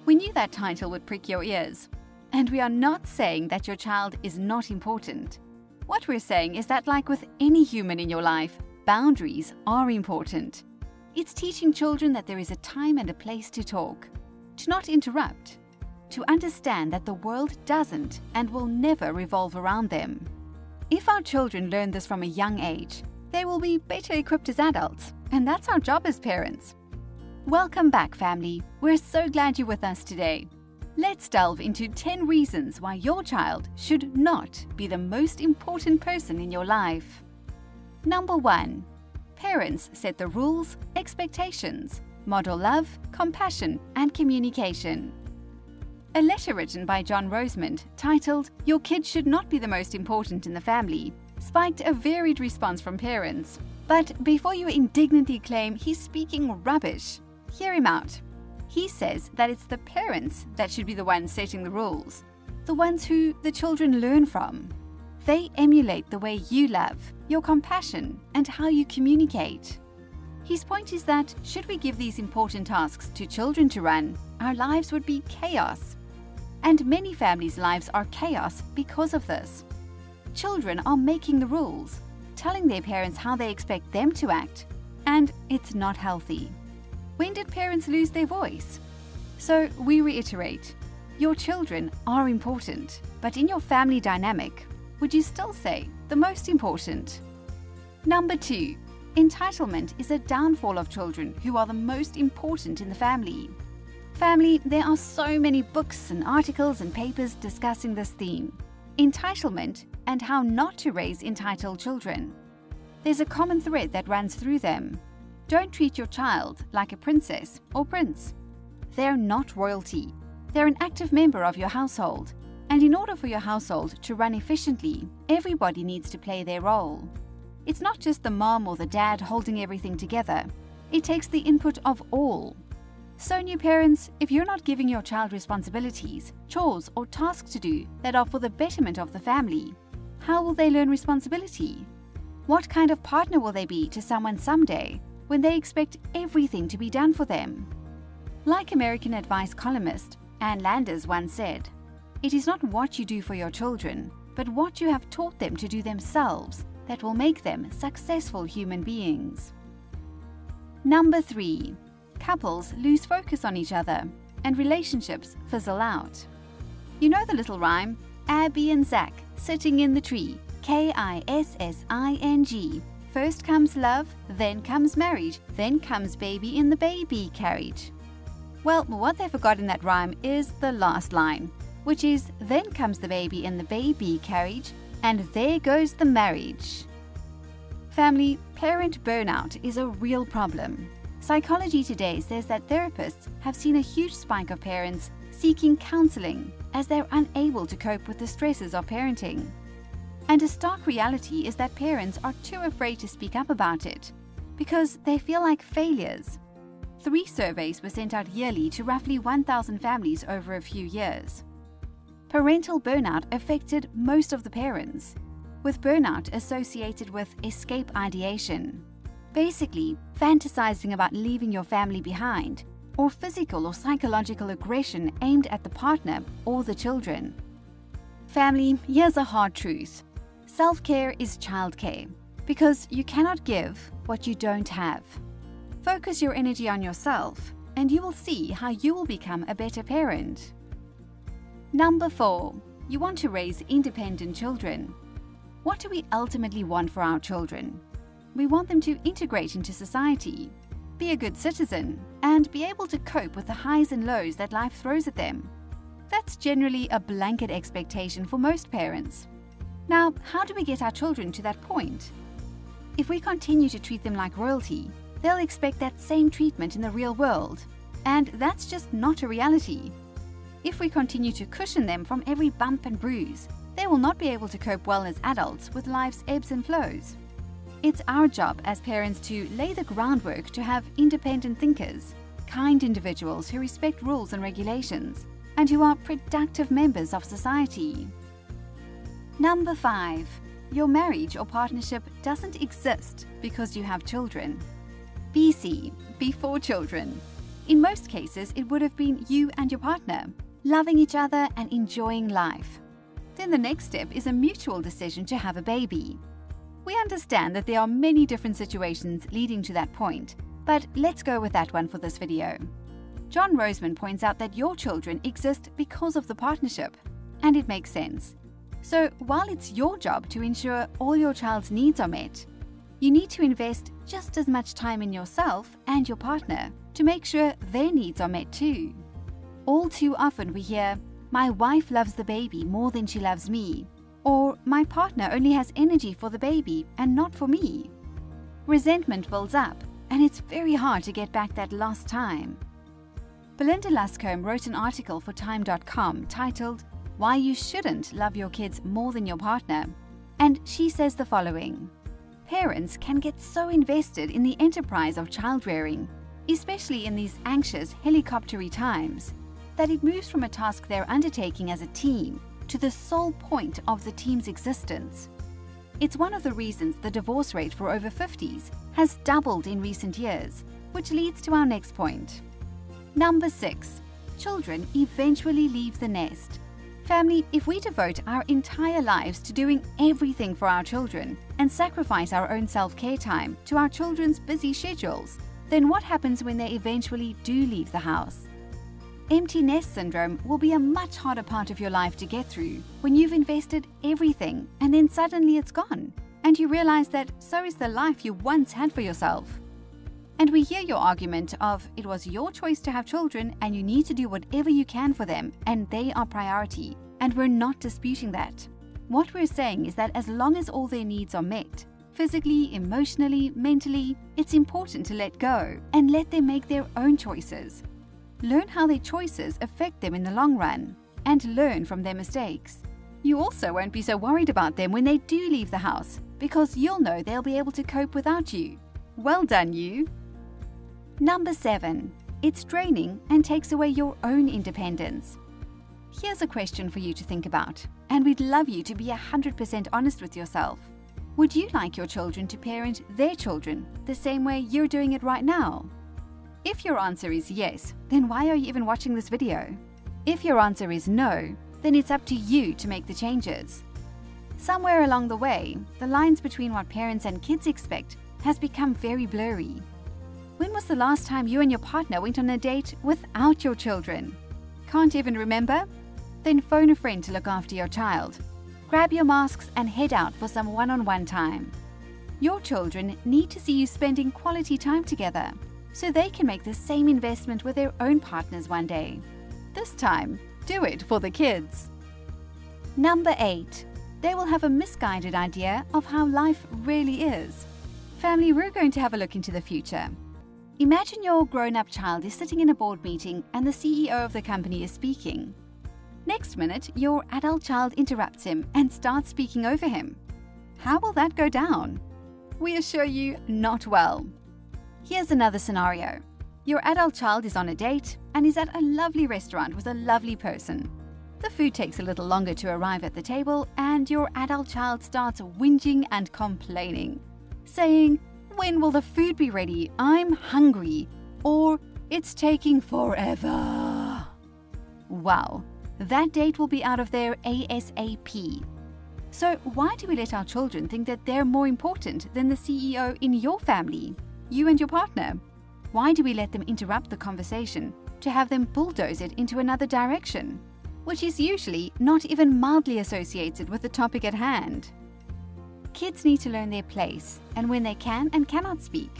We knew that title would prick your ears. And we are not saying that your child is not important. What we're saying is that, like with any human in your life, boundaries are important. It's teaching children that there is a time and a place to talk, to not interrupt, to understand that the world doesn't and will never revolve around them. If our children learn this from a young age, they will be better equipped as adults, and that's our job as parents. Welcome back, family. We're so glad you're with us today. Let's delve into 10 reasons why your child should not be the most important person in your life. Number 1. Parents set the rules, expectations, model love, compassion, and communication. A letter written by John Rosemond, titled "Your Kid Should Not Be the Most Important in the Family," spiked a varied response from parents. But before you indignantly claim he's speaking rubbish, hear him out. He says that it's the parents that should be the ones setting the rules, the ones who the children learn from. They emulate the way you love, your compassion, and how you communicate. His point is that should we give these important tasks to children to run, our lives would be chaos. And many families' lives are chaos because of this. Children are making the rules, telling their parents how they expect them to act, and it's not healthy. When did parents lose their voice? So we reiterate, your children are important, but in your family dynamic, would you still say the most important? Number 2. Entitlement is a downfall of children who are the most important in the family. Family, there are so many books and articles and papers discussing this theme. Entitlement and how not to raise entitled children. There's a common thread that runs through them. Don't treat your child like a princess or prince. They're not royalty. They're an active member of your household. And in order for your household to run efficiently, everybody needs to play their role. It's not just the mom or the dad holding everything together. It takes the input of all. So new parents, if you're not giving your child responsibilities, chores or tasks to do that are for the betterment of the family, how will they learn responsibility? What kind of partner will they be to someone someday when they expect everything to be done for them? Like American Advice columnist Ann Landers once said, "It is not what you do for your children, but what you have taught them to do themselves that will make them successful human beings." Number 3. Couples lose focus on each other and relationships fizzle out. You know the little rhyme, Abby and Zach sitting in the tree, Kissing. First comes love, then comes marriage, then comes baby in the baby carriage. Well, what they forgot in that rhyme is the last line, which is then comes the baby in the baby carriage, and there goes the marriage. Family, parent burnout is a real problem. Psychology Today says that therapists have seen a huge spike of parents seeking counseling as they're unable to cope with the stresses of parenting. And a stark reality is that parents are too afraid to speak up about it because they feel like failures. 3 surveys were sent out yearly to roughly 1,000 families over a few years. Parental burnout affected most of the parents, with burnout associated with escape ideation. Basically, fantasizing about leaving your family behind, or physical or psychological aggression aimed at the partner or the children. Family, here's a hard truth. Self-care is childcare, because you cannot give what you don't have. Focus your energy on yourself, and you will see how you will become a better parent. Number 4. You want to raise independent children. What do we ultimately want for our children? We want them to integrate into society, be a good citizen, and be able to cope with the highs and lows that life throws at them. That's generally a blanket expectation for most parents. Now, how do we get our children to that point? If we continue to treat them like royalty, they'll expect that same treatment in the real world, and that's just not a reality. If we continue to cushion them from every bump and bruise, they will not be able to cope well as adults with life's ebbs and flows. It's our job as parents to lay the groundwork to have independent thinkers, kind individuals who respect rules and regulations, and who are productive members of society. Number 5. Your marriage or partnership doesn't exist because you have children. BC, before children. In most cases, it would have been you and your partner, loving each other and enjoying life. Then the next step is a mutual decision to have a baby. We understand that there are many different situations leading to that point, but let's go with that one for this video. John Roseman points out that your children exist because of the partnership, and it makes sense. So while it's your job to ensure all your child's needs are met, you need to invest just as much time in yourself and your partner to make sure their needs are met too. All too often we hear, "My wife loves the baby more than she loves me," or "My partner only has energy for the baby and not for me." Resentment builds up, and it's very hard to get back that lost time. Belinda Luscombe wrote an article for Time.com titled, "Why You Shouldn't Love Your Kids More Than Your Partner," and she says the following: "Parents can get so invested in the enterprise of child-rearing, especially in these anxious, helicoptery times, that it moves from a task they're undertaking as a team to the sole point of the team's existence. It's one of the reasons the divorce rate for over 50s has doubled in recent years, which leads to our next point. Number 6. Children eventually leave the nest. Family, if we devote our entire lives to doing everything for our children and sacrifice our own self-care time to our children's busy schedules, then what happens when they eventually do leave the house? Empty nest syndrome will be a much harder part of your life to get through when you've invested everything and then suddenly it's gone, and you realize that so is the life you once had for yourself. And we hear your argument of it was your choice to have children and you need to do whatever you can for them and they are priority, and we're not disputing that. What we're saying is that as long as all their needs are met, physically, emotionally, mentally, it's important to let go and let them make their own choices. Learn how their choices affect them in the long run and learn from their mistakes. You also won't be so worried about them when they do leave the house because you'll know they'll be able to cope without you. Well done, you! Number 7. It's draining and takes away your own independence. Here's a question for you to think about, and we'd love you to be 100% honest with yourself. Would you like your children to parent their children the same way you're doing it right now? If your answer is yes, then why are you even watching this video? If your answer is no, then it's up to you to make the changes. Somewhere along the way, the lines between what parents and kids expect has become very blurry. When was the last time you and your partner went on a date without your children? Can't even remember? Then phone a friend to look after your child. Grab your masks and head out for some one-on-one time. Your children need to see you spending quality time together, so they can make the same investment with their own partners one day. This time, do it for the kids. Number 8. They will have a misguided idea of how life really is. Family, we're going to have a look into the future. Imagine your grown-up child is sitting in a board meeting and the CEO of the company is speaking. Next minute, your adult child interrupts him and starts speaking over him. How will that go down? We assure you, not well. Here's another scenario. Your adult child is on a date and is at a lovely restaurant with a lovely person. The food takes a little longer to arrive at the table and your adult child starts whinging and complaining, saying, "When will the food be ready? I'm hungry," or "It's taking forever." Wow, that date will be out of there ASAP. So why do we let our children think that they're more important than the CEO in your family, you and your partner? Why do we let them interrupt the conversation to have them bulldoze it into another direction, which is usually not even mildly associated with the topic at hand? Kids need to learn their place and when they can and cannot speak.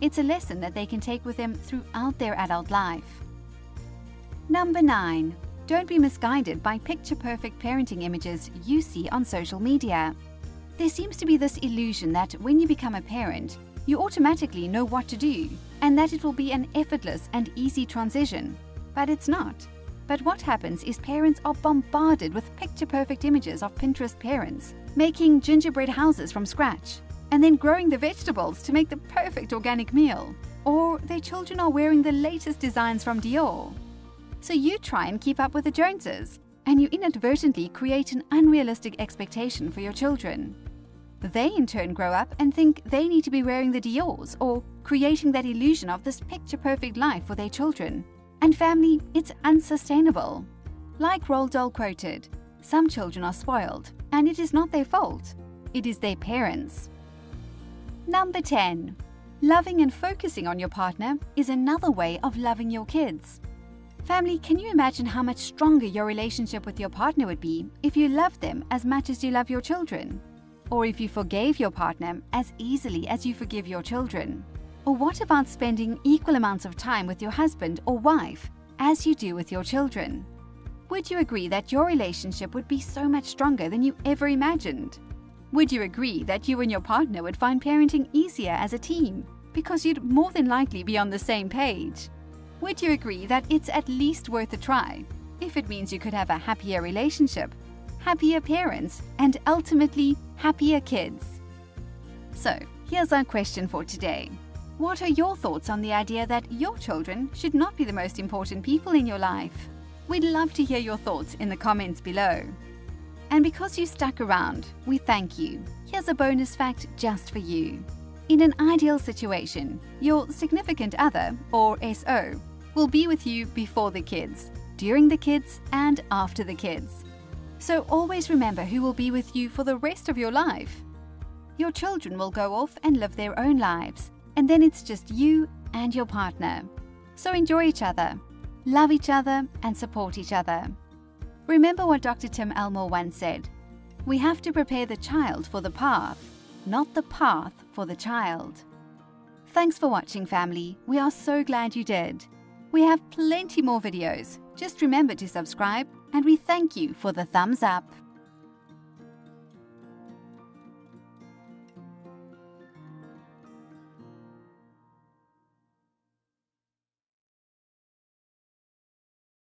It's a lesson that they can take with them throughout their adult life. Number 9. Don't be misguided by picture-perfect parenting images you see on social media. There seems to be this illusion that when you become a parent, you automatically know what to do and that it will be an effortless and easy transition. But it's not. But what happens is parents are bombarded with picture-perfect images of Pinterest parents, making gingerbread houses from scratch, and then growing the vegetables to make the perfect organic meal. Or their children are wearing the latest designs from Dior. So you try and keep up with the Joneses, and you inadvertently create an unrealistic expectation for your children. They in turn grow up and think they need to be wearing the Diors or creating that illusion of this picture-perfect life for their children. And family, it's unsustainable. Like Roald Dahl quoted, "Some children are spoiled, and it is not their fault. It is their parents." Number 10. Loving and focusing on your partner is another way of loving your kids. Family, can you imagine how much stronger your relationship with your partner would be if you loved them as much as you love your children? Or if you forgave your partner as easily as you forgive your children? Or what about spending equal amounts of time with your husband or wife as you do with your children? Would you agree that your relationship would be so much stronger than you ever imagined? Would you agree that you and your partner would find parenting easier as a team because you'd more than likely be on the same page? Would you agree that it's at least worth a try if it means you could have a happier relationship, happier parents, and ultimately happier kids? So, here's our question for today. What are your thoughts on the idea that your children should not be the most important people in your life? We'd love to hear your thoughts in the comments below. And because you stuck around, we thank you. Here's a bonus fact just for you. In an ideal situation, your significant other, or SO, will be with you before the kids, during the kids, and after the kids. So always remember who will be with you for the rest of your life. Your children will go off and live their own lives, and then it's just you and your partner. So enjoy each other, love each other, and support each other. Remember what Dr. Tim Elmore once said, "We have to prepare the child for the path, not the path for the child." Thanks for watching, family. We are so glad you did. We have plenty more videos. Just remember to subscribe, and we thank you for the thumbs up.